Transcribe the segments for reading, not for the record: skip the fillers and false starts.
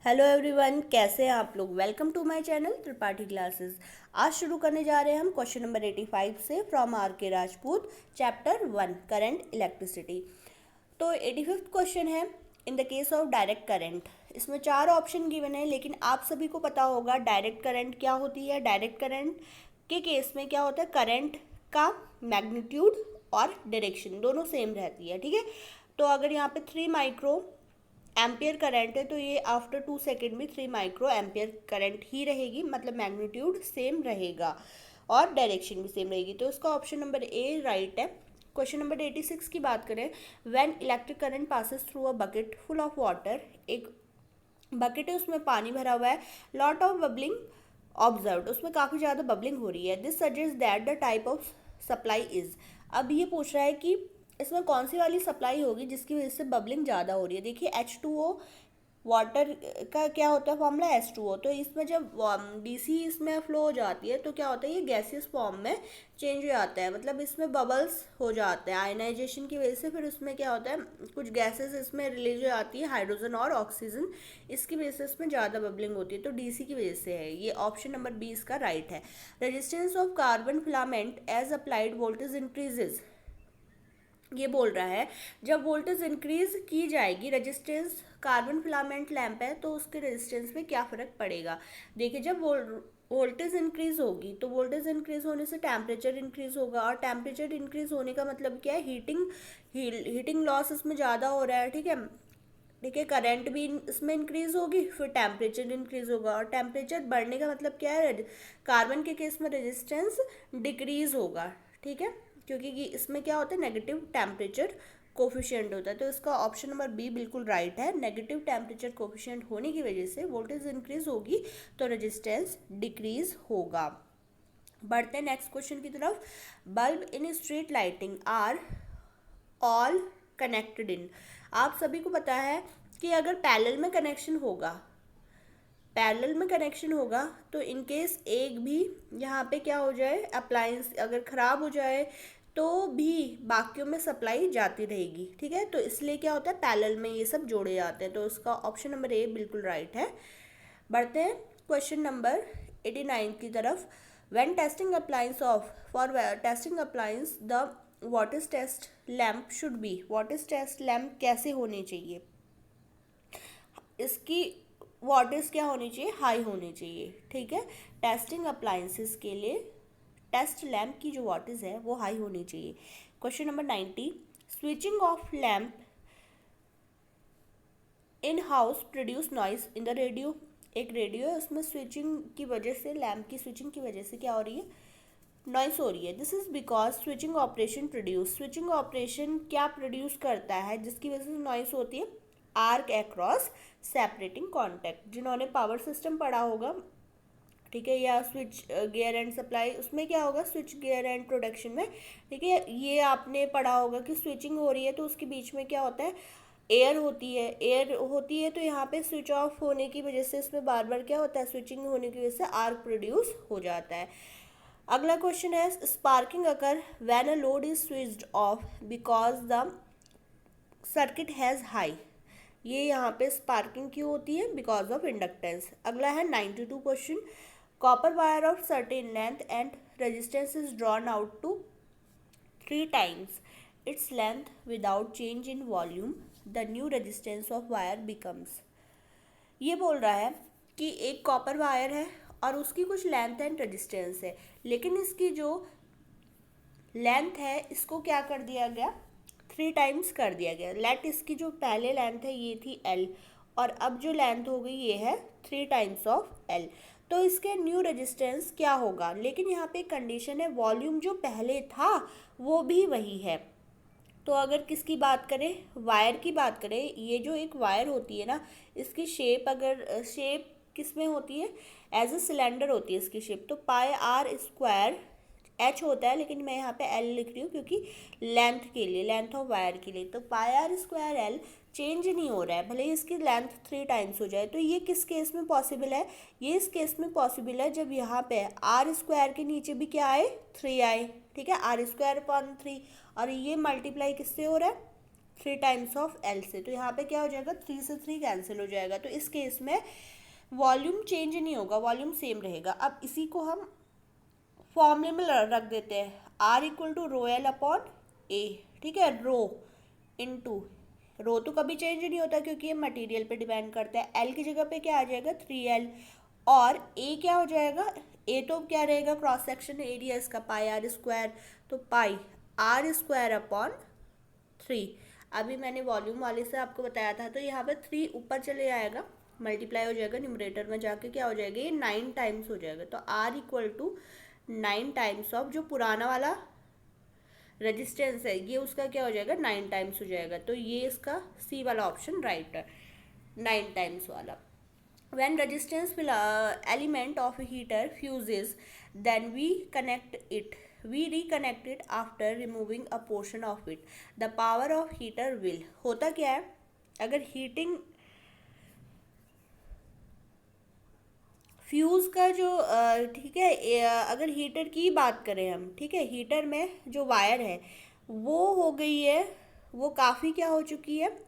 Hello everyone, कैसे हैं आप लोग। Welcome to my channel Tripathi classes. आज शुरू करने जा रहे हैं हम क्वेश्चन नंबर 85 से फ्रॉम आर के राजपूत, चैप्टर 1 करंट इलेक्ट्रिसिटी। तो 85th क्वेश्चन है, in the case of direct current. इसमें 4 ऑप्शन गिवन है, लेकिन आप सभी को पता होगा डायरेक्ट करंट क्या होती है। डायरेक्ट करंट के केस में क्या होता है, करंट का मैग्नीट्यूड और डायरेक्शन दोनों सेम रहती है। ठीक है, तो अगर यहाँ पे 3 माइक्रो एम्पियर करंट है तो ये आफ्टर 2 सेकेंड में 3 माइक्रो एम्पियर करंट ही रहेगी, मतलब मैग्नीट्यूड सेम रहेगा और डायरेक्शन भी सेम रहेगी। तो इसका ऑप्शन नंबर ए राइट है। क्वेश्चन नंबर 86 की बात करें, when electric current passes through a bucket full of water. एक बकेट है, उसमें पानी भरा हुआ है, लॉट ऑफ बबलिंग ऑब्जर्व्ड, उसमें काफ़ी ज़्यादा बबलिंग हो रही है। This suggest that the type of supply is. अब ये पूछ रहा है कि इसमें कौन सी वाली सप्लाई होगी जिसकी वजह से बबलिंग ज़्यादा हो रही है। देखिए H2O वाटर का क्या होता है फॉर्मूला H2O। तो इसमें जब डीसी इसमें फ्लो हो जाती है तो क्या होता है, ये गैसियस फॉर्म में चेंज हो जाता है, मतलब इसमें बबल्स हो जाते हैं आयनाइजेशन की वजह से। फिर उसमें क्या होता है, कुछ गैसेस इसमें रिलीज हो जाती है, हाइड्रोजन और ऑक्सीजन, इसकी वजह से इसमें ज़्यादा बबलिंग होती है। तो डीसी की वजह से है। ये ऑप्शन नंबर 20 का राइट है। Resistance of carbon filament as applied voltage increases. ये बोल रहा है जब वोल्टेज इंक्रीज की जाएगी, रेजिस्टेंस कार्बन फिलामेंट लैंप है तो उसके रेजिस्टेंस में क्या फ़र्क पड़ेगा। देखिए, जब वोल्टेज इंक्रीज होगी तो वोल्टेज इंक्रीज होने से टेम्परेचर इंक्रीज होगा, और टेम्परेचर इंक्रीज होने का मतलब क्या है, हीटिंग लॉस इसमें ज़्यादा हो रहा है। ठीक है, ठीक है, करंट भी इसमें इंक्रीज होगी, फिर टेम्परेचर इंक्रीज होगा, और टेम्परेचर बढ़ने का मतलब क्या है, कार्बन के केस में रेजिस्टेंस डिक्रीज होगा। ठीक है, क्योंकि इसमें क्या होता है, नेगेटिव टेम्परेचर कोफिशिएंट होता है। तो इसका ऑप्शन नंबर बी बिल्कुल राइट है। नेगेटिव टेम्परेचर कोफिशिएंट होने की वजह से वोल्टेज इंक्रीज होगी तो रेजिस्टेंस डिक्रीज होगा। बढ़ते हैं नेक्स्ट क्वेश्चन की तरफ। Bulb in street lighting are all connected in. आप सभी को पता है कि अगर पैरेलल में कनेक्शन होगा तो इनकेस एक भी यहाँ पे क्या हो जाए, अप्लायंस अगर ख़राब हो जाए तो भी बाकियों में सप्लाई जाती रहेगी। ठीक है, तो इसलिए क्या होता है, पैरेलल में ये सब जोड़े जाते हैं। तो उसका ऑप्शन नंबर ए बिल्कुल राइट है। बढ़ते हैं क्वेश्चन नंबर 89 की तरफ। When testing appliance of for testing appliance the what test lamp should be. What test lamp कैसे होनी चाहिए, इसकी वॉटेज क्या होनी चाहिए, हाई होनी चाहिए। ठीक है, टेस्टिंग अप्लायंसेस के लिए टेस्ट लैम्प की जो वॉटेज है वो हाई होनी चाहिए। Question number 90, switching off lamp in house produce noise in the radio. एक रेडियो है, उसमें स्विचिंग की वजह से, लैम्प की स्विचिंग की वजह से क्या हो रही है, नॉइस हो रही है। This is because switching operation produce. Switching operation क्या प्रोड्यूस करता है जिसकी वजह से नॉइस होती है, आर्क अक्रॉस सेपरेटिंग कॉन्टैक्ट। जिन्होंने पावर सिस्टम पढ़ा होगा, ठीक है, या स्विच गियर एंड सप्लाई, उसमें क्या होगा, स्विच गियर एंड प्रोडक्शन में, ठीक है, ये आपने पढ़ा होगा कि स्विचिंग हो रही है तो उसके बीच में क्या होता है, एयर होती है तो यहाँ पे स्विच ऑफ होने की वजह से इसमें बार बार क्या होता है, स्विचिंग होने की वजह से आर्क प्रोड्यूस हो जाता है। अगला क्वेश्चन है, sparking occur when a load is switched off because the circuit has high. ये यहाँ पे स्पार्किंग क्यों होती है, बिकॉज ऑफ इंडक्टेंस। अगला है 92 question, copper wire of certain length and resistance is drawn out to 3 times its length without change in volume, the new resistance of wire becomes। ये बोल रहा है कि एक कॉपर वायर है और उसकी कुछ लेंथ एंड रेजिस्टेंस है, लेकिन इसकी जो लेंथ है इसको क्या कर दिया गया, 3 times कर दिया गया। लेट इसकी जो पहले लेंथ है ये थी L, और अब जो लेंथ हो गई ये है 3 times ऑफ L। तो इसके न्यू रेजिस्टेंस क्या होगा, लेकिन यहाँ पे कंडीशन है, वॉल्यूम जो पहले था वो भी वही है। तो अगर किसकी बात करें, वायर की बात करें, ये जो एक वायर होती है ना, इसकी शेप अगर शेप किस में होती है, एज ए सिलेंडर होती है इसकी शेप। तो पाई आर स्क्वायर एच होता है, लेकिन मैं यहाँ पे एल लिख रही हूँ क्योंकि लेंथ के लिए, लेंथ ऑफ वायर के लिए। तो पाई आर स्क्वायर एल चेंज नहीं हो रहा है, भले ही इसकी लेंथ 3 times हो जाए। तो ये किस केस में पॉसिबल है, ये इस केस में पॉसिबल है जब यहाँ पे आर स्क्वायर के नीचे भी क्या आए, 3 आए। ठीक है, आर स्क्वायर अपॉन 3, और ये मल्टीप्लाई किससे हो रहा है, 3 टाइम्स ऑफ एल से, तो यहाँ पे क्या हो जाएगा, 3 से 3 कैंसिल हो जाएगा। तो इस केस में वॉल्यूम चेंज नहीं होगा, वॉल्यूम सेम रहेगा। अब इसी को हम फॉर्मूले में रख देते हैं, R equal to rho L upon A, ठीक है। रो इनटू, रो तो कभी चेंज नहीं होता क्योंकि ये मटेरियल पे डिपेंड करता है। एल की जगह पे क्या आ जाएगा, 3L, और ए क्या हो जाएगा, ए तो क्या रहेगा, क्रॉस सेक्शन एरिया इसका, पाई आर स्क्वायर, तो पाई आर स्क्वायर अपॉन 3। अभी मैंने वॉल्यूम वाले से आपको बताया था, तो यहाँ पे 3 ऊपर चले आएगा, मल्टीप्लाई हो जाएगा, न्यूमरेटर में जाके क्या हो जाएगा, ये 9 टाइम्स हो जाएगा। तो R equal to 9 times of जो पुराना वाला रेजिस्टेंस है, ये उसका क्या हो जाएगा, 9 टाइम्स हो जाएगा। तो ये इसका सी वाला ऑप्शन राइट है, 9 टाइम्स वाला। When resistance element of a heater fuses, then we reconnect it after removing a portion of it. The power of heater will, होता क्या है, अगर हीटिंग फ्यूज़ का जो ठीक है, अगर हीटर की बात करें हम, ठीक है, हीटर में जो वायर है वो हो गई है, वो काफ़ी क्या हो चुकी है,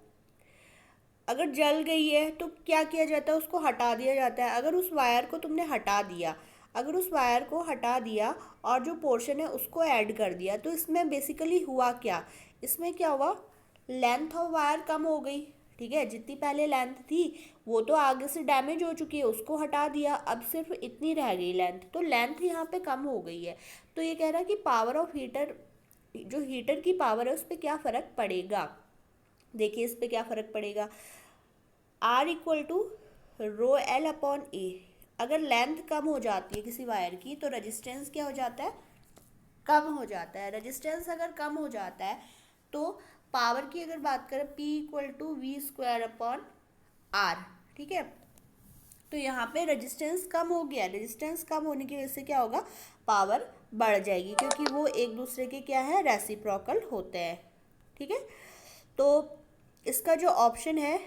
अगर जल गई है तो क्या किया जाता है, उसको हटा दिया जाता है। अगर उस वायर को तुमने हटा दिया, अगर उस वायर को हटा दिया और जो पोर्शन है उसको ऐड कर दिया, तो इसमें बेसिकली हुआ क्या, इसमें क्या हुआ, लेंथ ऑफ वायर कम हो गई, ठीक है। जितनी पहले लेंथ थी वो तो आगे से डैमेज हो चुकी है, उसको हटा दिया, अब सिर्फ इतनी रह गई लेंथ, तो लेंथ यहाँ पे कम हो गई है। तो ये कह रहा है कि पावर ऑफ हीटर, जो हीटर की पावर है उस पर क्या फ़र्क पड़ेगा। देखिए इस पर क्या फ़र्क पड़ेगा, R equal to rho L upon A. अगर लेंथ कम हो जाती है किसी वायर की तो रेजिस्टेंस क्या हो जाता है, कम हो जाता है। रेजिस्टेंस अगर कम हो जाता है तो पावर की अगर बात करें, P equal to V square upon R, ठीक है। तो यहाँ पे रेजिस्टेंस कम हो गया, रेजिस्टेंस कम होने की वजह से क्या होगा, पावर बढ़ जाएगी, क्योंकि वो एक दूसरे के क्या है, रेसिप्रोकल होते हैं, ठीक है। तो इसका जो ऑप्शन है,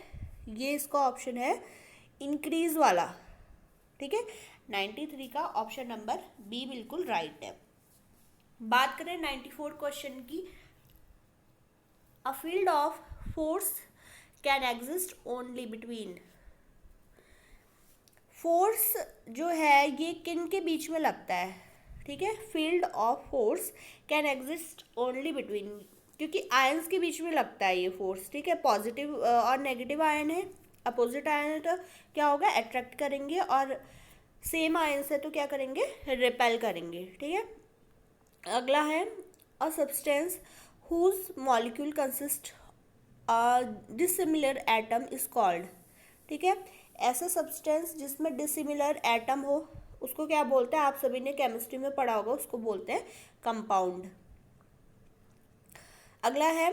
ये इसका ऑप्शन है इंक्रीज वाला, ठीक है। 93 का ऑप्शन नंबर बी बिल्कुल राइट है। बात करें 94 क्वेश्चन की, a field of force can exist only between, force जो है ये किन के बीच में लगता है, ठीक है। Field of force can exist only between, क्योंकि आयंस के बीच में लगता है ये फोर्स, ठीक है। पॉजिटिव और नेगेटिव आयन है, अपोजिट आयन है तो क्या होगा, अट्रैक्ट करेंगे, और सेम आयंस है तो क्या करेंगे, रिपेल करेंगे, ठीक है। अगला है a substance whose molecule consist dissimilar atom is called, ठीक है। ऐसा सब्सटेंस जिसमें डिसिमिलर एटम हो उसको क्या बोलते हैं, आप सभी ने केमिस्ट्री में पढ़ा होगा, उसको बोलते हैं कंपाउंड। अगला है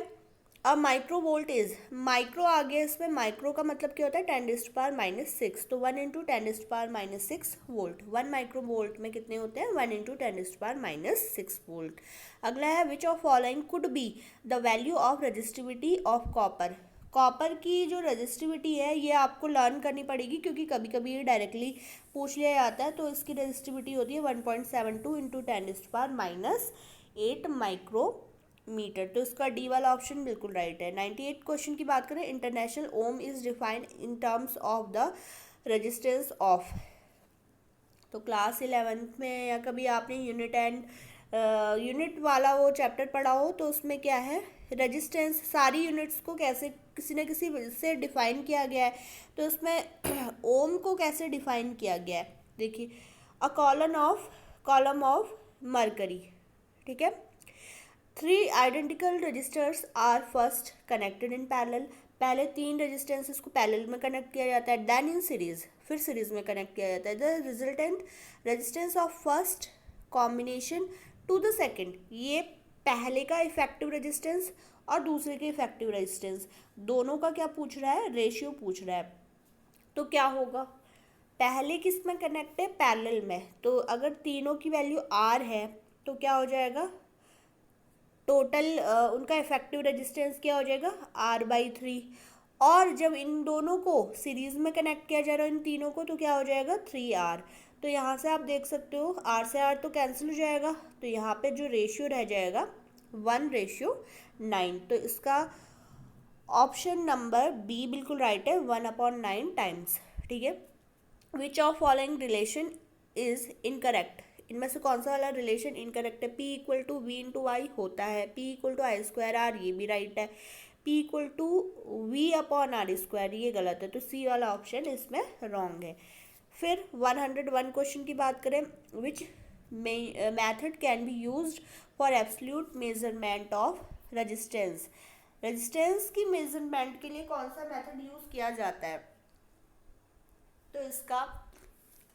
a micro volt is, micro आ गया इसमें, माइक्रो का मतलब क्या होता है, 10⁻⁻⁶, तो 1 × 10⁻⁻⁶ वोल्ट, 1 माइक्रो वोल्ट में कितने होते हैं, 1 × 10⁻⁻⁶ वोल्ट। अगला है which of following could be the value of resistivity of copper, copper की जो रजिस्टिविटी है ये आपको लर्न करनी पड़ेगी, क्योंकि कभी कभी ये डायरेक्टली पूछ लिया जाता है। तो इसकी रजिस्टिविटी होती है 1.72 × 10⁻⁸ माइक्रोमीटर, तो इसका डी वाला ऑप्शन बिल्कुल राइट है। 98 क्वेश्चन की बात करें, international ohm is defined in terms of the resistance of, तो क्लास 11th में या कभी आपने यूनिट एंड यूनिट वाला वो चैप्टर पढ़ा हो तो उसमें क्या है, रेजिस्टेंस सारी यूनिट्स को कैसे किसी न किसी से डिफाइन किया गया है। तो उसमें ओम को कैसे डिफाइन किया गया है, देखिए अ कॉलम ऑफ मरकरी, ठीक है। 3 identical resistors are first connected in parallel, पहले 3 रेजिस्टेंसेस को पैरेलल में कनेक्ट किया जाता है, देन इन सीरीज, फिर सीरीज में कनेक्ट किया जाता है। The resultant resistance of first combination to the second, ये पहले का इफेक्टिव रेजिस्टेंस और दूसरे के इफेक्टिव रेजिस्टेंस दोनों का क्या पूछ रहा है, रेशियो पूछ रहा है। तो क्या होगा, पहले किस में कनेक्ट है, पैरेलल में, तो अगर तीनों की वैल्यू आर है तो क्या हो जाएगा, टोटल उनका इफेक्टिव रेजिस्टेंस क्या हो जाएगा, R/3, और जब इन दोनों को सीरीज़ में कनेक्ट किया जा रहा है इन तीनों को, तो क्या हो जाएगा 3R। तो यहाँ से आप देख सकते हो R से R तो कैंसिल हो जाएगा, तो यहाँ पे जो रेशियो रह जाएगा 1:9। तो इसका ऑप्शन नंबर बी बिल्कुल राइट है, 1/9 टाइम्स, ठीक है। Which of following relation is incorrect, इनमें से कौन सा वाला रिलेशन इनकरेक्ट है। P equal to V into Y होता है, P equal to I square R, ये भी राइट है। P equal to V upon R square, ये गलत है, तो सी वाला ऑप्शन इसमें रॉन्ग है। फिर 101 क्वेश्चन की बात करें, which method can be used for absolute measurement of resistance, resistance की मेजरमेंट के लिए कौन सा मेथड यूज किया जाता है। तो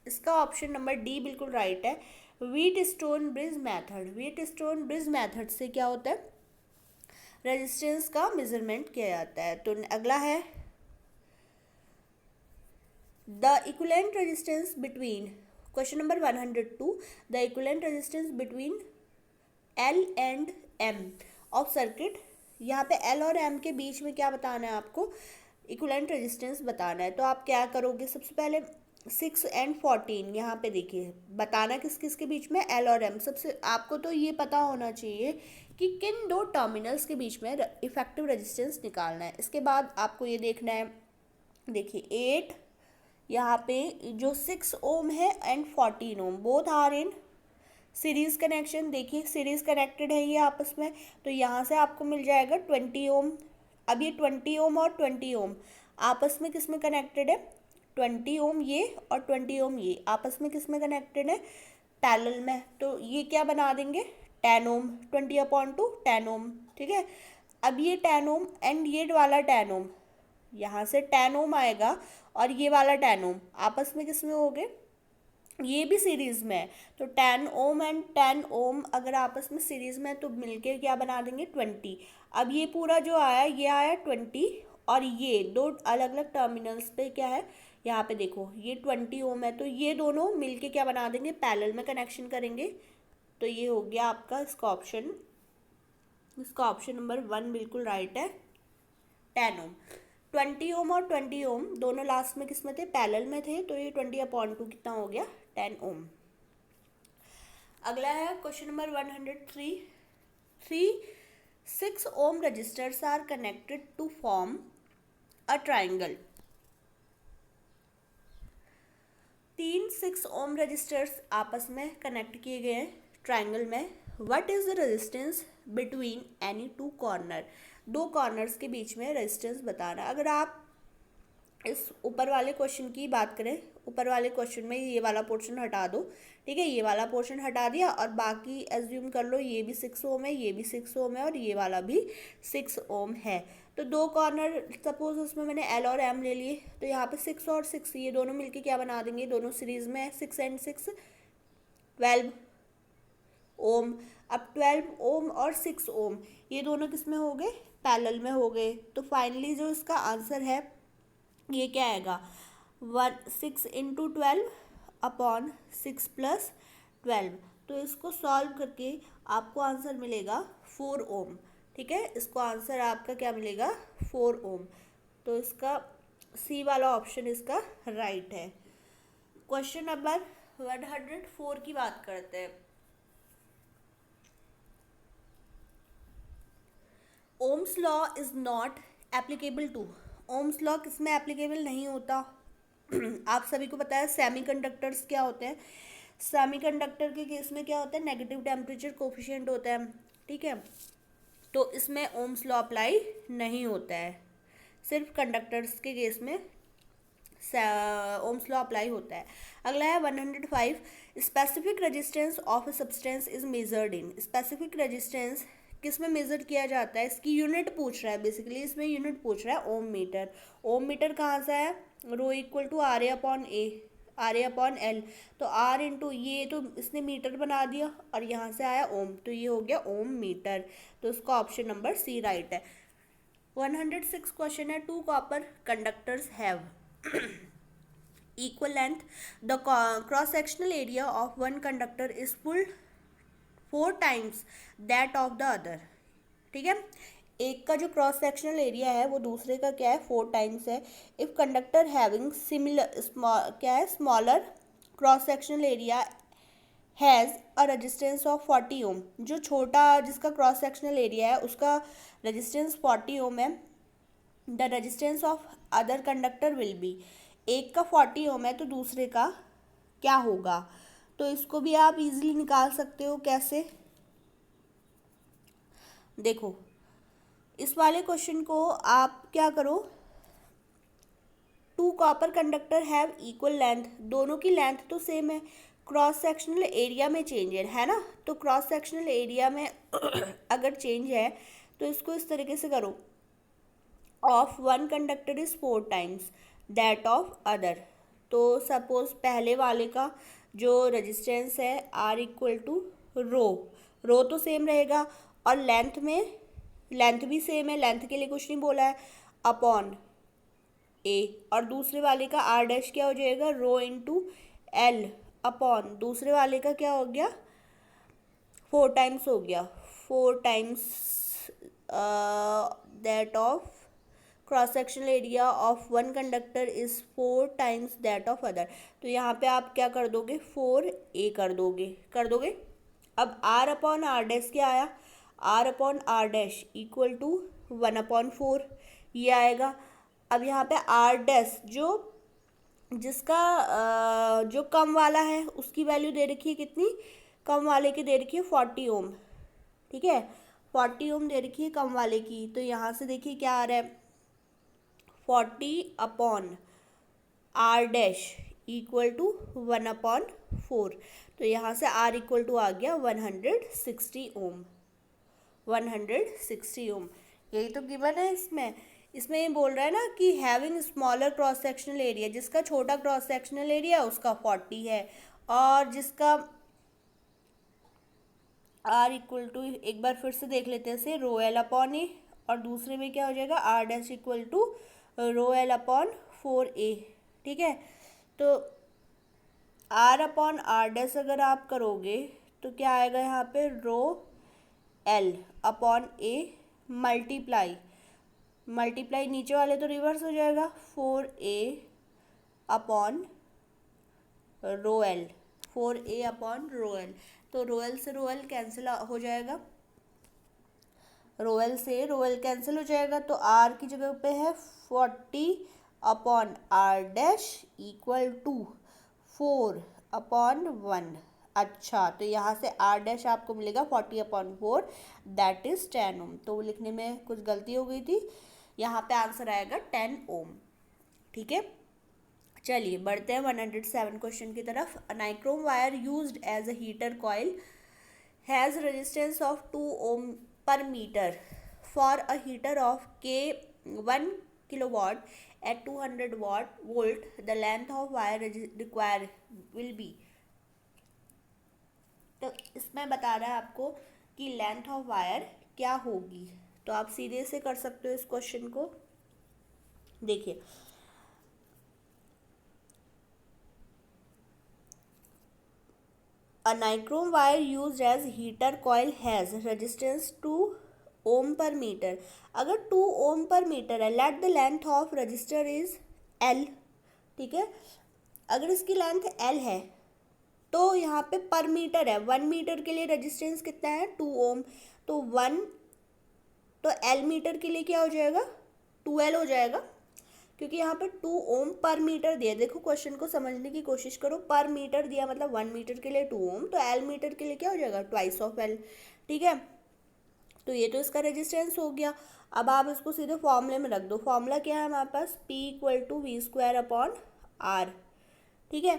इसका ऑप्शन नंबर डी बिल्कुल राइट है, wheat stone bridge method. Wheat stone bridge method से क्या होता है, रेजिस्टेंस का मेजरमेंट किया जाता है। तो अगला है the equivalent resistance between, question number 102, the equivalent resistance between L and M of circuit. यहाँ पे एल और एम के बीच में क्या बताना है आपको, इक्विवेलेंट रेजिस्टेंस बताना है। तो आप क्या करोगे, सबसे पहले 6 एंड 14 यहाँ पे देखिए, बताना किस किस के बीच में, एल और एम। सबसे आपको तो ये पता होना चाहिए कि किन दो टर्मिनल्स के बीच में इफेक्टिव रेजिस्टेंस निकालना है। इसके बाद आपको ये देखना है, देखिए 8 यहाँ पे जो 6 ओम है and 14 ohm, both are in series connection. देखिए सीरीज कनेक्टेड है ये आपस में, तो यहाँ से आपको मिल जाएगा 20 ओम। अब ये 20 ओम और 20 ओम आपस में किस में कनेक्टेड है, 20 ओम ये और 20 ओम ये आपस में किस में कनेक्टेड है, पैरेलल में। तो ये क्या बना देंगे, 10 ओम, 20/2 10 ओम, ठीक है। अब ये 10 ओम एंड ये वाला 10 ओम, यहाँ से 10 ओम आएगा और ये वाला 10 ओम आपस में किस में हो गए, ये भी सीरीज में है। तो 10 ओम एंड 10 ओम अगर आपस में सीरीज में है तो मिलके क्या बना देंगे, 20। अब ये पूरा जो आया ये आया 20, और ये दो अलग अलग टर्मिनल्स पे क्या है, यहाँ पे देखो ये 20 ओम है, तो ये दोनों मिलके क्या बना देंगे, पैरेलल में कनेक्शन करेंगे। तो ये हो गया आपका इसका ऑप्शन नंबर 1 बिल्कुल राइट है, 10 ओम। 20 ओम और 20 ओम दोनों लास्ट में किस में थे, पैरेलल में थे, तो ये 20/2 कितना हो गया, 10 ओम। अगला है question number 103, 6 ohm resistors are connected to form a triangle. 6 ohm resistors आपस में कनेक्ट किए गए हैं ट्राइंगल में। What is the resistance between any two corner, दो कॉर्नर्स के बीच में रेजिस्टेंस बताना। अगर आप इस ऊपर वाले क्वेश्चन की बात करें, ऊपर वाले क्वेश्चन में ये वाला पोर्शन हटा दो, ठीक है, ये वाला पोर्शन हटा दिया और बाकी एज्यूम कर लो ये भी 6 ओम है, ये भी 6 ओम है और ये वाला भी 6 ओम है। तो दो कॉर्नर सपोज उसमें मैंने एल और एम ले लिए, तो यहाँ पे 6 और 6 ये दोनों मिलके क्या बना देंगे, दोनों सीरीज में है, 6 एंड 6 12 ओम। अब 12 ओम और 6 ओम ये दोनों किस में हो गए, पैरेलल में हो गए। तो फाइनली जो इसका आंसर है ये क्या आएगा, 6 इंटू 12 अपॉन 6 प्लस 12। तो इसको सॉल्व करके आपको आंसर मिलेगा 4 ओम, ठीक है। इसको आंसर आपका क्या मिलेगा, 4 ओम। तो इसका सी वाला ऑप्शन इसका राइट है। क्वेश्चन नंबर 104 की बात करते हैं। Ohm's law is not applicable to, ohm's law किस में एप्लीकेबल नहीं होता आप सभी को पता है सेमीकंडक्टर्स क्या होते हैं, सेमीकंडक्टर के केस में क्या होता है, नेगेटिव टेम्परेचर कोफिशिएंट होता है, ठीक है। तो इसमें ओम्स लॉ अप्लाई नहीं होता है, सिर्फ कंडक्टर्स के केस में ओम्स लॉ अप्लाई होता है। अगला है 105, specific resistance of a substance is measured in. Specific resistance किस में मेजर किया जाता है, इसकी यूनिट पूछ रहा है, बेसिकली इसमें यूनिट पूछ रहा है ओम मीटर। ओम मीटर कहाँ से है, rho equal to R A upon l. तो आर इंटू ये तो इसने मीटर बना दिया और यहाँ से आया ओम, तो ये हो गया ओम मीटर। तो इसका ऑप्शन नंबर सी राइट है। 106 क्वेश्चन है, 2 copper conductors have equal length, the cross sectional area of one conductor is pulled 4 times that of the other, ठीक है। एक का जो क्रॉस सेक्शनल एरिया है वो दूसरे का क्या है, 4 टाइम्स है। इफ कंडक्टर हैविंग सिमिलर क्या है, smaller cross sectional area has a resistance of 40 ओम, जो छोटा जिसका क्रॉस सेक्शनल एरिया है उसका रेजिस्टेंस 40 ओम है, the resistance of other conductor will be, एक का 40 ओम है तो दूसरे का क्या होगा, तो इसको भी आप इजीली निकाल सकते हो। कैसे, देखो इस वाले क्वेश्चन को आप क्या करो, two copper conductor have equal length, दोनों की लेंथ तो सेम है, क्रॉस सेक्शनल एरिया में चेंज है ना, तो क्रॉस सेक्शनल एरिया में अगर चेंज है तो इसको इस तरीके से करो, of one conductor is 4 times that of other. तो सपोज पहले वाले का जो रेजिस्टेंस है आर इक्वल टू रो, रो तो सेम रहेगा और लेंथ में, लेंथ भी सेम है, लेंथ के लिए कुछ नहीं बोला है, अपॉन ए, और दूसरे वाले का आर डैश क्या हो जाएगा, रो इंटू एल अपॉन दूसरे वाले का क्या हो गया, 4 टाइम्स हो गया, 4 times that of cross sectional area of one conductor is 4 times that of other. तो यहाँ पे आप क्या कर दोगे, 4a कर दोगे। अब r अपॉन आर डैश क्या आया, r upon R dash equal to 1/4 ये आएगा। अब यहाँ पे आर डैश जो जिसका जो कम वाला है उसकी वैल्यू दे रखी है कितनी, कम वाले की दे रखी है 40 ओम, ठीक है, 40 ओम दे रखी है कम वाले की। तो यहाँ से देखिए क्या आ रहा है, 40 upon R dash equal to 1/4, तो यहाँ से आर इक्वल टू आ गया 160 ओम, 160 ओम। यही तो गिवन है इसमें, इसमें ये बोल रहा है ना कि having smaller cross sectional area, जिसका छोटा क्रॉस सेक्शनल एरिया उसका 40 है, और जिसका आर इक्वल टू, एक बार फिर से देख लेते हैं से, रो एल अपॉन ए, और दूसरे में क्या हो जाएगा, R dash equal to rho L upon 4a, ठीक है। तो आर अपॉन आर डैश अगर आप करोगे तो क्या आएगा यहाँ पे, rho L upon A multiply, multiply नीचे वाले तो रिवर्स हो जाएगा, 4a upon rho L, 4a upon rho L, तो रो एल से रो एल कैंसिल हो जाएगा, रो एल से रो एल कैंसिल हो जाएगा, तो आर की जगह पे है 40 upon R dash equal to 4/1। अच्छा, तो यहाँ से आर डैश आपको मिलेगा 40/4 दैट इज 10 ओम। तो लिखने में कुछ गलती हो गई थी, यहाँ पे आंसर आएगा 10 ओम, ठीक है। चलिए बढ़ते हैं 107 क्वेश्चन की तरफ। A nichrome wire used as a heater coil has resistance of 2 ohm per meter for a heater of K 1 kilowatt at 200 volt, the length of wire required will be। तो इसमें बता रहा है आपको कि लेंथ ऑफ वायर क्या होगी, तो आप सीधे से कर सकते हो इस क्वेश्चन को। देखिए A nichrome wire used as heater coil has resistance 2 ohm per meter। अगर 2 ohm per meter है, let the length of resistor is L, ठीक है। अगर इसकी लेंथ L है तो यहाँ पे पर मीटर है, 1 मीटर के लिए रेजिस्टेंस कितना है, 2 ओम, तो 1, तो L मीटर के लिए क्या हो जाएगा, 2L हो जाएगा, क्योंकि यहाँ पे 2 ओम पर मीटर दिया। देखो क्वेश्चन को समझने की कोशिश करो, पर मीटर दिया मतलब 1 मीटर के लिए 2 ओम, तो एल मीटर के लिए क्या हो जाएगा, ट्वाइस ऑफ एल, ठीक है। तो ये तो इसका रेजिस्टेंस हो गया। अब आप इसको सीधे फॉर्मूले में रख दो, फॉर्मूला क्या है हमारे पास, P equal to V square upon R, ठीक है।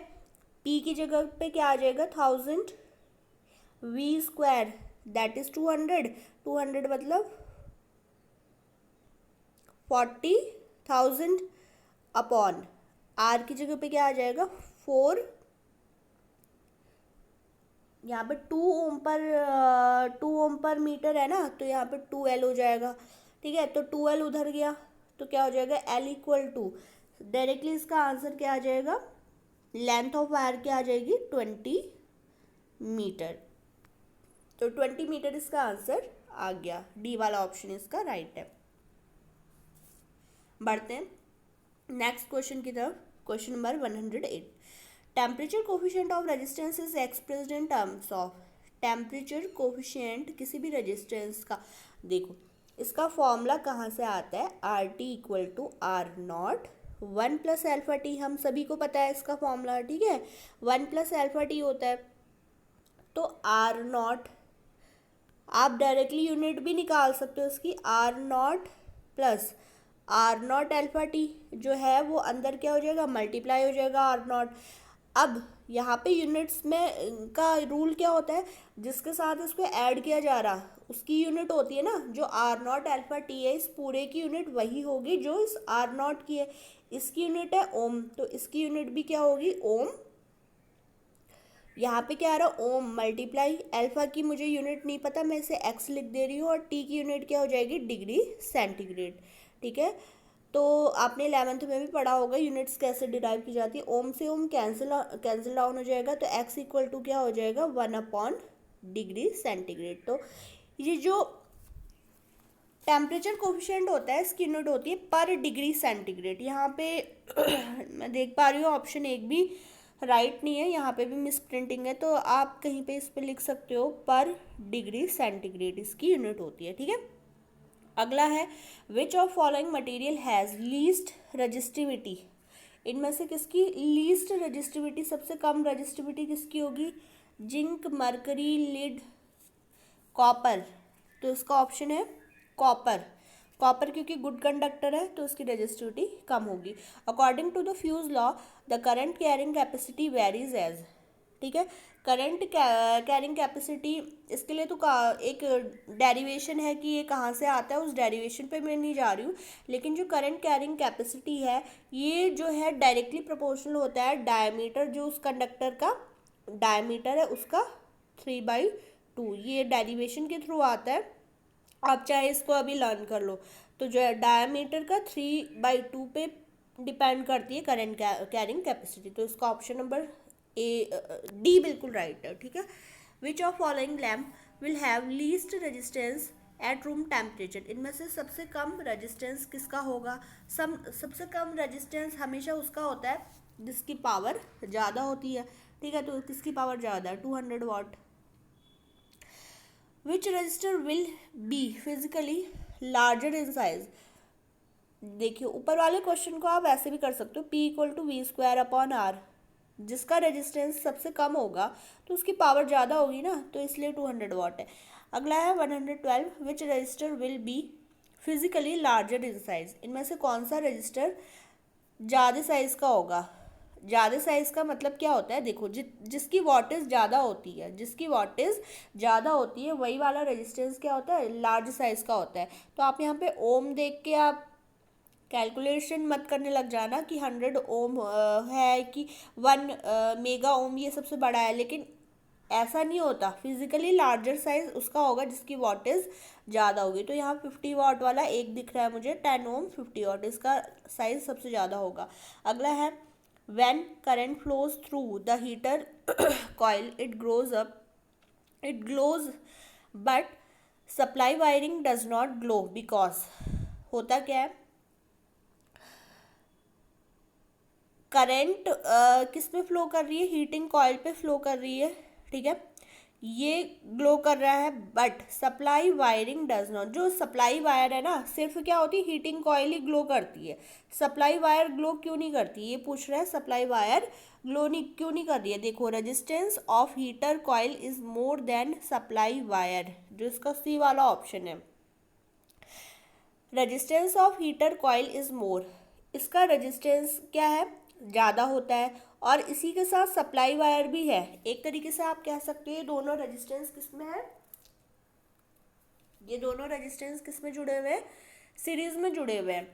P की जगह पे क्या आ जाएगा, 1000, वी स्क्वायर दैट इज 200, 200 मतलब 40,000 अपॉन आर की जगह पे क्या आ जाएगा, 4, यहाँ पे 2 ओम पर मीटर है ना, तो यहाँ पे 2L हो जाएगा, ठीक है। तो 2L उधर गया तो क्या हो जाएगा, L इक्वल टू, डायरेक्टली इसका आंसर क्या आ जाएगा, लेंथ ऑफ वायर क्या आ जाएगी, 20 मीटर। तो 20 मीटर इसका आंसर आ गया, डी वाला ऑप्शन इसका राइट है। बढ़ते हैं नेक्स्ट क्वेश्चन की तरफ, question number 108। Temperature coefficient of resistance is expressed in terms of. Temperature coefficient किसी भी रेजिस्टेंस का, देखो इसका फॉर्मूला कहाँ से आता है, R T equal to R naught 1 + α t, हम सभी को पता है इसका फॉर्मूला, ठीक है, 1 + α t होता है। तो आर नॉट आप डायरेक्टली यूनिट भी निकाल सकते हो इसकी, R naught plus R naught alpha T जो है वो अंदर क्या हो जाएगा, मल्टीप्लाई हो जाएगा आर नॉट। अब यहाँ पे यूनिट्स में का रूल क्या होता है, जिसके साथ इसको ऐड किया जा रहा उसकी यूनिट होती है ना, जो आर नॉट अल्फा टी है इस पूरे की यूनिट वही होगी जो इस आर नॉट की है। इसकी यूनिट है ओम, तो इसकी यूनिट भी क्या होगी, ओम। यहाँ पे क्या आ रहा है, ओम मल्टीप्लाई अल्फा की मुझे यूनिट नहीं पता, मैं इसे एक्स लिख दे रही हूँ, और टी की यूनिट क्या हो जाएगी, डिग्री सेंटीग्रेड, ठीक है। तो आपने 11th में भी पढ़ा होगा यूनिट्स कैसे डिराइव की जाती है, ओम से ओम कैंसिल डाउन हो जाएगा, तो एक्स इक्वल टू क्या हो जाएगा, 1/डिग्री सेंटीग्रेड। तो ये जो टेम्परेचर कोफिशिएंट होता है इसकी यूनिट होती है पर डिग्री सेंटीग्रेड। यहाँ पे मैं देख पा रही हूँ ऑप्शन एक भी राइट नहीं है, यहाँ पे भी मिस प्रिंटिंग है, तो आप कहीं पे इस पे लिख सकते हो पर डिग्री सेंटीग्रेड इसकी यूनिट होती है, ठीक है। अगला है which of following material has least resistivity, इनमें से किसकी लीस्ट रजिस्टिविटी, सबसे कम रजिस्टिविटी किसकी होगी, जिंक, मरकरी, लिड, कॉपर। तो इसका ऑप्शन है कॉपर। कॉपर क्योंकि गुड कंडक्टर है तो उसकी रजिस्टिविटी कम होगी। According to the fuse law the current carrying capacity varies as, ठीक है, करंट कैरिंग कैपेसिटी, इसके लिए तो एक डेरिवेशन है कि ये कहाँ से आता है, उस डेरिवेशन पे मैं नहीं जा रही हूँ, लेकिन जो करंट कैरिंग कैपेसिटी है ये जो है डायरेक्टली प्रोपोर्शनल होता है डायमीटर, जो उस कंडक्टर का डायमीटर है उसका 3/2, ये डेरिवेशन के थ्रू आता है, आप चाहे इसको अभी लर्न कर लो। तो जो है डायमीटर का 3/2 पे डिपेंड करती है करंट कैरिंग कैपेसिटी, तो इसका ऑप्शन नंबर डी बिल्कुल राइट है, ठीक है। Which of following lamp will have least resistance at room temperature, इनमें से सबसे कम रेजिस्टेंस किसका होगा, सबसे कम रेजिस्टेंस हमेशा उसका होता है जिसकी पावर ज़्यादा होती है, ठीक है। तो किसकी पावर ज़्यादा है, 200 watt. Which resistor will be physically larger in size, देखिए ऊपर वाले क्वेश्चन को आप ऐसे भी कर सकते हो, P = V²/R, जिसका रेजिस्टेंस सबसे कम होगा तो उसकी पावर ज़्यादा होगी ना, तो इसलिए 200 वाट है। अगला है 112, which resistor will be physically larger in size, इनमें से कौन सा रजिस्टर ज़्यादा साइज़ का होगा। ज़्यादा साइज़ का मतलब क्या होता है, देखो जिसकी वॉटेज ज़्यादा होती है, जिसकी वॉटेज ज़्यादा होती है वही वाला रेजिस्टेंस क्या होता है, लार्ज साइज़ का होता है। तो आप यहाँ पे ओम देख के आप कैलकुलेशन मत करने लग जाना कि 100 ओम है कि 1 मेगा ओम ये सबसे बड़ा है, लेकिन ऐसा नहीं होता, फिजिकली लार्जर साइज उसका होगा जिसकी वॉटेज ज़्यादा होगी। तो यहाँ 50 वाट वाला एक दिख रहा है मुझे, 10 ओम 50 वाट, इसका साइज सबसे ज़्यादा होगा। अगला है when current flows through the heater coil it glows but supply wiring does not glow because, होता क्या है, करंट किस में फ्लो कर रही है, हीटिंग कॉइल पे फ्लो कर रही है, ठीक है, ये ग्लो कर रहा है, but supply wiring does not, जो सप्लाई वायर है ना सिर्फ क्या होती है, हीटिंग कॉइल ही ग्लो करती है, सप्लाई वायर ग्लो क्यों नहीं करती, ये पूछ रहा है सप्लाई वायर ग्लो नहीं क्यों नहीं कर रही है। देखो resistance of heater coil is more than supply wire, जो इसका सी वाला ऑप्शन है, resistance of heater coil is more, इसका रेजिस्टेंस क्या है, ज़्यादा होता है, और इसी के साथ सप्लाई वायर भी है। एक तरीके से आप कह सकते हो ये दोनों रेजिस्टेंस किस में है, ये दोनों रेजिस्टेंस किस में जुड़े हुए हैं, सीरीज में जुड़े हुए हैं।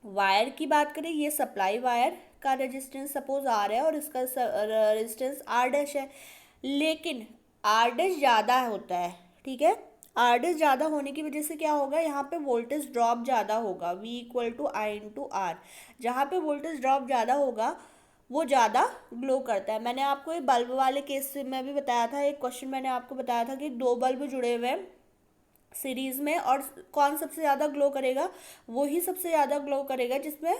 वायर की बात करें, ये सप्लाई वायर का रेजिस्टेंस सपोज आर है और इसका रेजिस्टेंस R' है, लेकिन R' ज़्यादा होता है, ठीक है, R' ज़्यादा होने की वजह से क्या होगा, यहाँ पे वोल्टेज ड्रॉप ज़्यादा होगा, V = I/R, जहाँ पे वोल्टेज ड्रॉप ज़्यादा होगा वो ज़्यादा ग्लो करता है। मैंने आपको ये बल्ब वाले केस में भी बताया था, एक क्वेश्चन मैंने आपको बताया था कि 2 बल्ब जुड़े हुए हैं सीरीज में, और कौन सबसे ज़्यादा ग्लो करेगा, वो ही सबसे ज़्यादा ग्लो करेगा जिसमें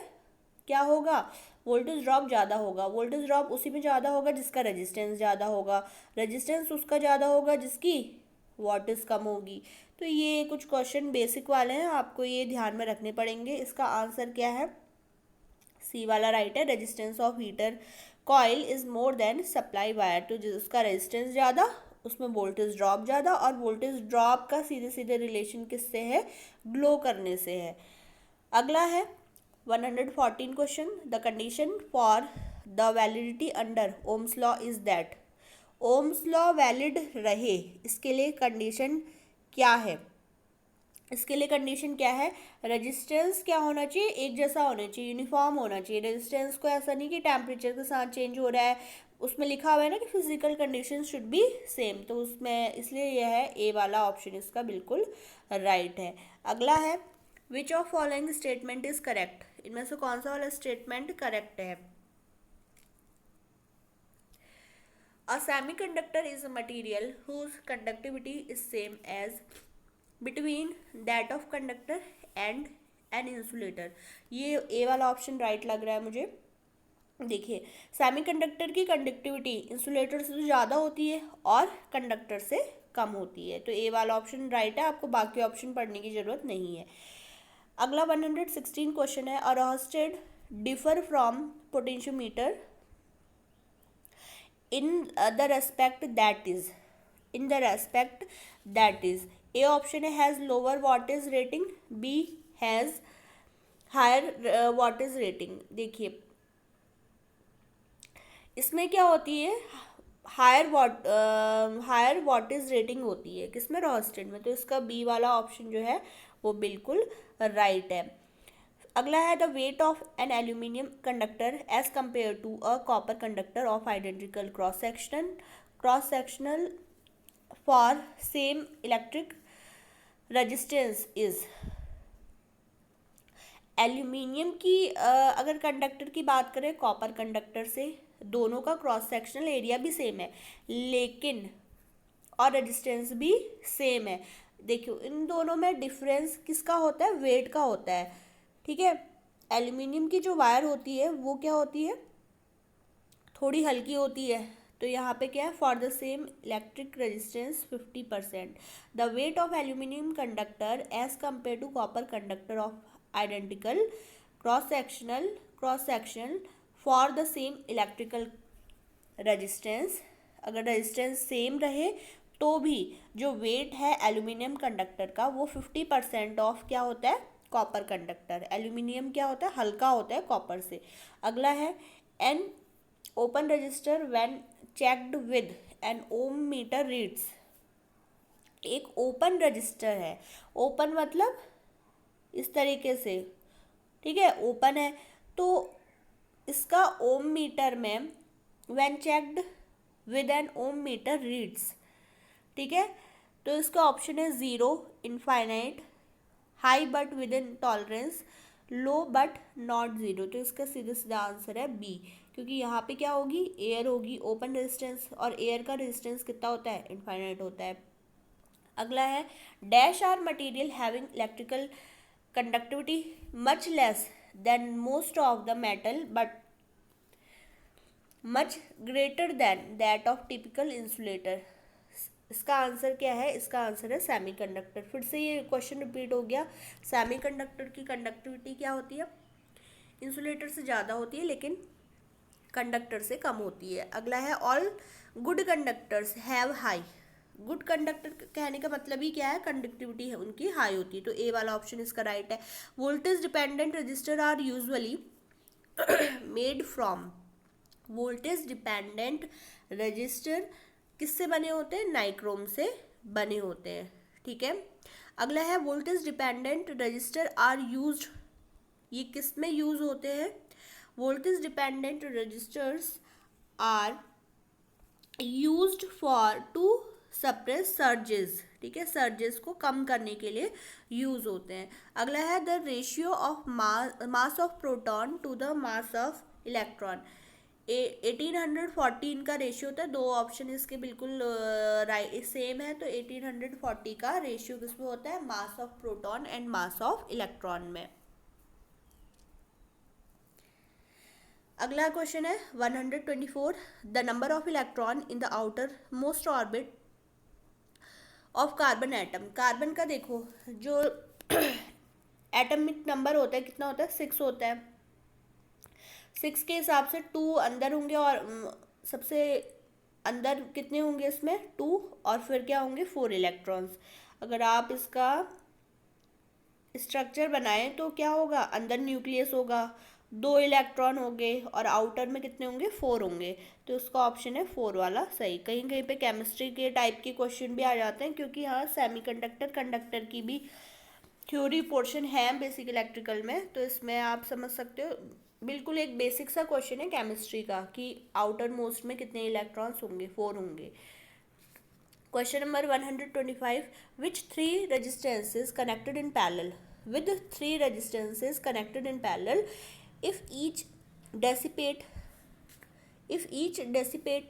क्या होगा, वोल्टेज ड्रॉप ज़्यादा होगा, वोल्टेज ड्रॉप उसी में ज़्यादा होगा जिसका रेजिस्टेंस ज़्यादा होगा, रेजिस्टेंस उसका ज़्यादा होगा जिसकी वॉटेज कम होगी। तो ये कुछ क्वेश्चन बेसिक वाले हैं, आपको ये ध्यान में रखने पड़ेंगे। इसका आंसर क्या है? सी वाला राइट है। Resistance of heater coil is more than supply wire, तो जिसका रेजिस्टेंस ज़्यादा उसमें वोल्टेज ड्रॉप ज़्यादा, और वोल्टेज ड्रॉप का सीधे सीधे रिलेशन किससे है? ग्लो करने से है। अगला है 114 question, the condition for the validity under ohms law is that. Ohm's law valid रहे इसके लिए कंडीशन क्या है? इसके लिए कंडीशन क्या है? रेजिस्टेंस क्या होना चाहिए? एक जैसा होना चाहिए, यूनिफॉर्म होना चाहिए। रेजिस्टेंस को ऐसा नहीं कि टेम्परेचर के साथ चेंज हो रहा है, उसमें लिखा हुआ है ना कि physical condition should be same, तो उसमें इसलिए यह है ए वाला ऑप्शन इसका बिल्कुल राइट है। अगला है which of following statement is correct, इनमें से कौन सा वाला स्टेटमेंट करेक्ट है? A semiconductor is a material whose conductivity is same as between that of conductor and an insulator। ये ए वाला ऑप्शन राइट लग रहा है मुझे। देखिए, सेमीकंडक्टर की कंडक्टिविटी इंसुलेटर से तो ज़्यादा होती है और कंडक्टर से कम होती है, तो ए वाला ऑप्शन राइट है, आपको बाकी ऑप्शन पढ़ने की ज़रूरत नहीं है। अगला 116 क्वेश्चन है, a rheostat differ from potentiometer in the respect that is, in the respect that is, A option has lower wattage rating, B has higher wattage rating। देखिए इसमें क्या होती है? हायर वॉटेज रेटिंग होती है किसमें? रोस्टेड में, तो इसका बी वाला ऑप्शन जो है वो बिल्कुल राइट है। अगला है the weight of an aluminium conductor as compare to a copper conductor of identical cross sectional for same electric resistance is. Aluminium की अगर कंडक्टर की बात करें कॉपर कंडक्टर से, दोनों का क्रॉस सेक्शनल एरिया भी सेम है लेकिन और रेजिस्टेंस भी सेम है। देखियो इन दोनों में डिफरेंस किसका होता है? वेट का होता है, ठीक है। एल्यूमिनियम की जो वायर होती है वो क्या होती है? थोड़ी हल्की होती है, तो यहाँ पे क्या है? For the same electric resistance 50%। The weight of aluminium conductor as compare to copper conductor of identical cross section for the same electrical resistance. अगर रेजिस्टेंस सेम रहे तो भी जो वेट है एल्यूमिनियम कंडक्टर का वो 50% ऑफ क्या होता है? Copper conductor. एल्यूमिनियम क्या होता है? हल्का होता है कॉपर से। अगला है an open resistor when checked with an ohm meter reads. एक ओपन रजिस्टर है, ओपन मतलब इस तरीके से, ठीक है, ओपन है, तो इसका ओम मीटर में when checked with an ohm meter reads, ठीक है, तो इसका ऑप्शन है 0 infinite, high but with in tolerance, low but not 0, तो इसका सीधा सीधा आंसर है बी, क्योंकि यहाँ पे क्या होगी? एयर होगी, ओपन रेजिस्टेंस, और एयर का रेजिस्टेंस कितना होता है? इनफाइनाइट होता है। अगला है dash are material having electrical conductivity much less than most of the metal but much greater than that of typical insulator. इसका आंसर क्या है? इसका आंसर है सेमीकंडक्टर। फिर से ये क्वेश्चन रिपीट हो गया। सेमीकंडक्टर की कंडक्टिविटी क्या होती है? इंसुलेटर से ज़्यादा होती है लेकिन कंडक्टर से कम होती है। अगला है all good conductors have high. Good conductor कहने का मतलब ही क्या है? कंडक्टिविटी है उनकी हाई होती है, तो ए वाला ऑप्शन इसका राइट है। Voltage dependent resistor are usually made from. Voltage dependent resistor किससे बने होते हैं? नाइक्रोम से बने होते हैं, ठीक है। अगला है voltage dependent resistor are used, ये किस में यूज होते हैं? Voltage dependent resistors are used for to suppress surges, ठीक है, सर्जेस को कम करने के लिए यूज होते हैं। अगला है the ratio of mass of proton to the mass of electron. 1840 का रेशियो होता है, दो ऑप्शन इसके बिल्कुल सेम है, तो 1840 का रेशियो किसमें होता है? मास of proton and mass of electron में। अगला क्वेश्चन है 124, the number of electron in the outer most orbit of carbon atom. Carbon का देखो जो एटमिक नंबर होता है कितना होता है, 6 होता है। 6 के हिसाब से 2 अंदर होंगे और सबसे अंदर कितने होंगे इसमें, 2, और फिर क्या होंगे 4 इलेक्ट्रॉन्स। अगर आप इसका स्ट्रक्चर बनाएं तो क्या होगा, अंदर न्यूक्लियस होगा, 2 इलेक्ट्रॉन होंगे और आउटर में कितने होंगे, 4 होंगे। तो उसका ऑप्शन है 4 वाला सही। कहीं कहीं पे केमिस्ट्री के टाइप के क्वेश्चन भी आ जाते हैं, क्योंकि यहाँ सेमीकंडक्टर कंडक्टर की भी थ्योरी पोर्शन है बेसिक इलेक्ट्रिकल में, तो इसमें आप समझ सकते हो। बिल्कुल एक बेसिक सा क्वेश्चन है केमिस्ट्री का कि आउटर मोस्ट में कितने इलेक्ट्रॉन्स होंगे, 4 होंगे। Question number 125. Which three resistances connected in parallel? With three resistances connected in parallel, if each dissipate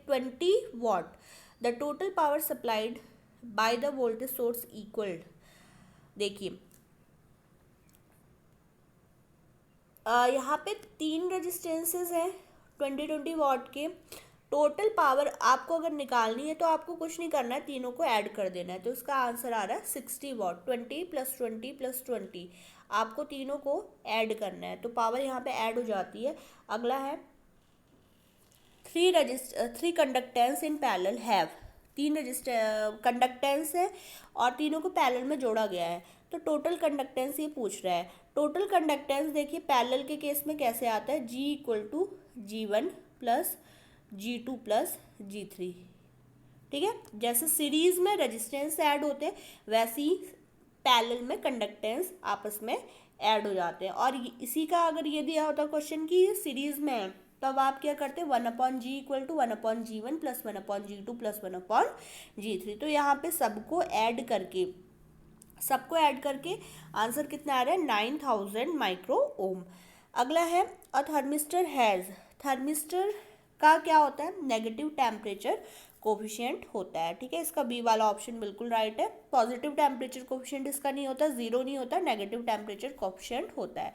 20 watt, the total power supplied by the voltage source equaled. देखिए यहाँ पे 3 resistances हैं 20 वाट के। Total power आपको अगर निकालनी है तो आपको कुछ नहीं करना है, तीनों को ऐड कर देना है। तो इसका आंसर आ रहा है 60 वाट। 20 + 20 + 20 आपको तीनों को ऐड करना है, तो पावर यहाँ पे ऐड हो जाती है। अगला है 3 conductance in parallel have. 3 conductance है और तीनों को पैरेलल में जोड़ा गया है, तो टोटल कंडक्टेंस ये पूछ रहा है। टोटल कंडक्टेंस देखिए पैरेलल के केस में कैसे आता है, G = G1 + G2 + G3। ठीक है, जैसे सीरीज में रेजिस्टेंस ऐड होते हैं वैसे ही पैरेलल में कंडक्टेंस आपस में ऐड हो जाते हैं। और इसी का अगर ये दिया होता क्वेश्चन की सीरीज में है, तब आप क्या करते हैं, 1/G = 1/G1 + 1/G2 + 1/G3। तो यहाँ पे सबको ऐड करके आंसर कितना आ रहा है, 9000 माइक्रो ओम। अगला है अ थर्मिस्टर हैज़। थर्मिस्टर का क्या होता है, नेगेटिव टेम्परेचर कोफिशिएंट होता है। ठीक है, इसका बी वाला ऑप्शन बिल्कुल राइट है। पॉजिटिव टेम्परेचर कोफिशिएंट इसका नहीं होता, 0 नहीं होता, नेगेटिव टेम्परेचर कोफिशिएंट होता है।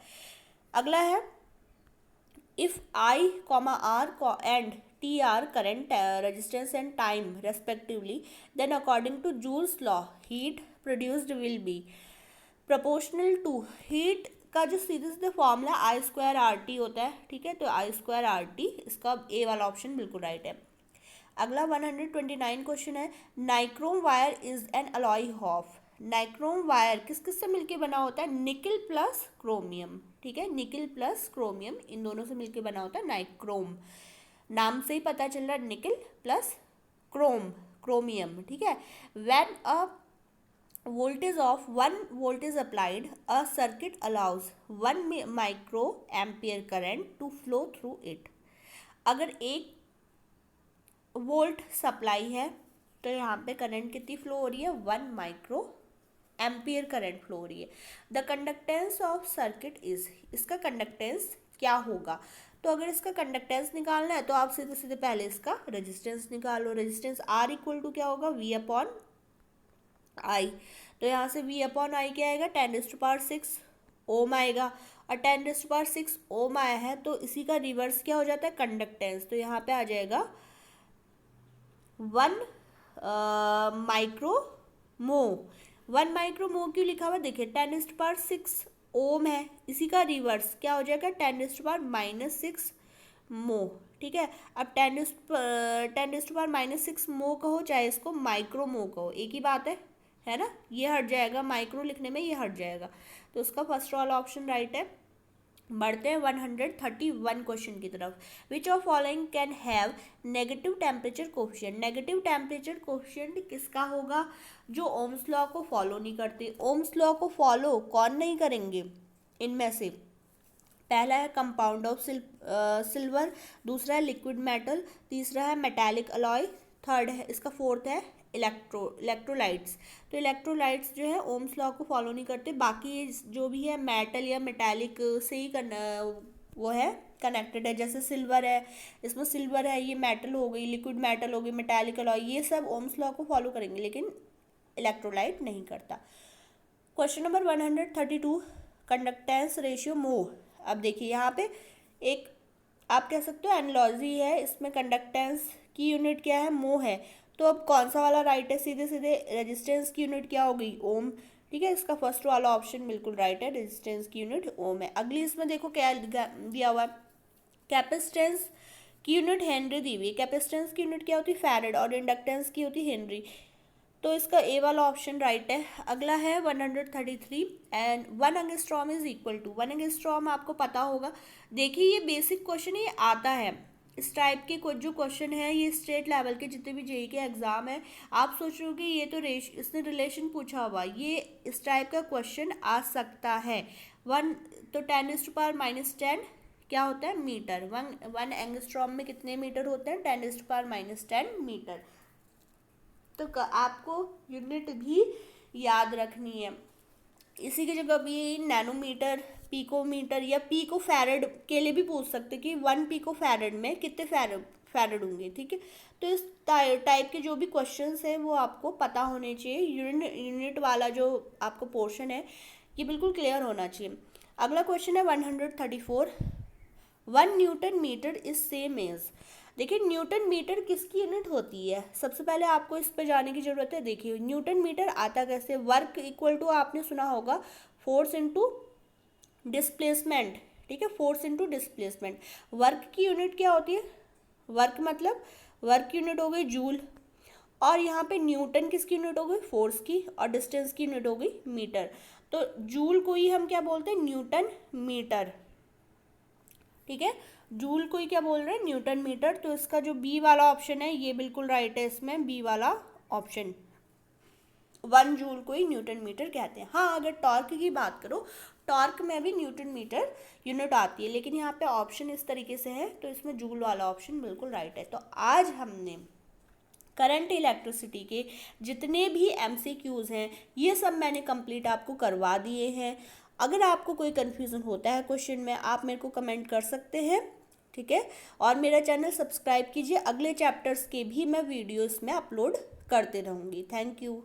अगला है if I, R and T are current, resistance and time respectively, then according to Joule's law heat produced will be proportional to heat का जो सीधे सीधे फॉर्मूला I2RT होता है। ठीक है, तो I2RT इसका ए वाला ऑप्शन बिल्कुल राइट है। अगला 129 क्वेश्चन है, nichrome wire is an alloy of. Nichrome wire किस किस से मिलके बना होता है, निकल प्लस क्रोमियम। ठीक है, निकल प्लस क्रोमियम इन दोनों से मिलके बना होता है नाइक्रोम। नाम से ही पता चल रहा है, निकल प्लस क्रोमियम। ठीक है, when a voltage of 1 volt is applied, a circuit allows 1 microampere current to flow through it. अगर 1 वोल्ट सप्लाई है तो यहाँ पे करंट कितनी फ्लो हो रही है, 1 माइक्रो एम्पियर करंट फ्लो हो रही है। The conductance of circuit is, इसका कंडक्टेंस क्या होगा। तो अगर इसका कंडक्टेंस निकालना है तो आप सीधे सीधे पहले इसका रेजिस्टेंस निकालो। रेजिस्टेंस R = क्या होगा, V/I। तो यहाँ से V/I क्या आएगा, 10⁶ ओम आएगा। और 10⁶ ओम आया है तो इसी का रिवर्स क्या हो जाता है, कंडक्टेंस। तो यहाँ पे आ जाएगा 1 माइक्रोमो। 1 माइक्रोमो क्यों लिखा हुआ, देखिए 10⁶ ओम है, इसी का रिवर्स क्या हो जाएगा, 10⁻⁻6 मो। ठीक है, अब 10⁻⁻6 मो कहो चाहे इसको माइक्रोमो कहो, एक ही बात है ना। ये हट जाएगा, माइक्रो लिखने में ये हट जाएगा, तो उसका फर्स्ट वाला ऑप्शन राइट है। बढ़ते हैं 131 क्वेश्चन की तरफ। विच of following can have negative temperature coefficient. Negative temperature coefficient किसका होगा, जो ओम्स लॉ को फॉलो नहीं करते। ओम्स लॉ को फॉलो कौन नहीं करेंगे, इनमें से पहला है कंपाउंड ऑफ सिल्वर, दूसरा है लिक्विड मेटल, तीसरा है मेटालिक अलॉय, थर्ड है इसका फोर्थ है इलेक्ट्रोलाइट्स। तो इलेक्ट्रोलाइट्स जो है ओम्स लॉ को फॉलो नहीं करते। बाकी जो भी है मेटल या मेटालिक से ही वो है कनेक्टेड है। जैसे सिल्वर है, इसमें सिल्वर है, ये मेटल हो गई, लिक्विड मेटल हो गई, मेटालिक अलॉय, ये सब ओम्स लॉ को फॉलो करेंगे, लेकिन इलेक्ट्रोलाइट नहीं करता। क्वेश्चन नंबर 132, कंडक्टेंस रेशियो मो। अब देखिए यहाँ पे एक आप कह सकते हो एनालॉजी है, इसमें कंडक्टेंस की यूनिट क्या है, मो है। तो अब कौन सा वाला राइट है? सीधे सीधे रेजिस्टेंस की यूनिट क्या हो गई? ओम। ठीक है, इसका फर्स्ट वाला ऑप्शन बिल्कुल राइट है, रेजिस्टेंस की यूनिट ओम है। अगली इसमें देखो क्या दिया हुआ है, कैपेसिटेंस की यूनिट हेनरी दी हुई है। कैपेसिटेंस की यूनिट क्या होती है? फैरेड, और इंडक्टेंस की होती है हेनरी। तो इसका ए वाला ऑप्शन राइट है। अगला है 133 and 1 angstrom is equal to, 1 angstrom आपको पता होगा। देखिए ये बेसिक क्वेश्चन ये आता है, इस टाइप के कुछ जो क्वेश्चन है ये स्टेट लेवल के जितने भी जेई के एग्जाम है, आप सोच रहे हो कि ये तो इसने रिलेशन पूछा हुआ, ये इस टाइप का क्वेश्चन आ सकता है। 1 तो 10⁻⁻10 क्या होता है? मीटर। 1 एंगस्ट्रॉम में कितने मीटर होते हैं? 10⁻⁻10 मीटर। तो आपको यूनिट भी याद रखनी है। इसी की जगह भी नैनोमीटर, पिकोमीटर या पिको फैरेड के लिए भी पूछ सकते कि 1 पिको फैरेड में कितने फैरेड होंगे। ठीक है, तो इस टाइप के जो भी क्वेश्चंस हैं वो आपको पता होने चाहिए। यूनिट वाला जो आपको पोर्शन है ये बिल्कुल क्लियर होना चाहिए। अगला क्वेश्चन है 134, 1 newton meter is same as. देखिए न्यूटन मीटर किसकी यूनिट होती है? सबसे पहले आपको इस पर जाने की जरूरत है। देखिए न्यूटन मीटर आता कैसे? वर्क इक्वल टू, आपने सुना होगा, फोर्स इनटू डिस्प्लेसमेंट। ठीक है, फोर्स इनटू डिस्प्लेसमेंट। वर्क की यूनिट क्या होती है? वर्क मतलब वर्क की यूनिट हो गई जूल, और यहाँ पे न्यूटन किसकी यूनिट हो गई? फोर्स की, और डिस्टेंस की यूनिट हो गई मीटर। तो जूल को ही हम क्या बोलते हैं? Newton meter. ठीक है, जूल को ही क्या बोल रहे हैं? Newton meter. तो इसका जो बी वाला ऑप्शन है ये बिल्कुल राइट है, इसमें बी वाला ऑप्शन, 1 जूल को ही न्यूटन मीटर कहते हैं। हाँ, अगर टॉर्क की बात करो, टॉर्क में भी न्यूटन मीटर यूनिट आती है, लेकिन यहाँ पे ऑप्शन इस तरीके से है तो इसमें जूल वाला ऑप्शन बिल्कुल राइट है। तो आज हमने करंट इलेक्ट्रिसिटी के जितने भी एमसीक्यूज हैं ये सब मैंने कंप्लीट आपको करवा दिए हैं। अगर आपको कोई कन्फ्यूज़न होता है क्वेश्चन में, आप मेरे को कमेंट कर सकते हैं। ठीक है, और मेरा चैनल सब्सक्राइब कीजिए, अगले चैप्टर्स के भी मैं वीडियोस में अपलोड करते रहूँगी। Thank you.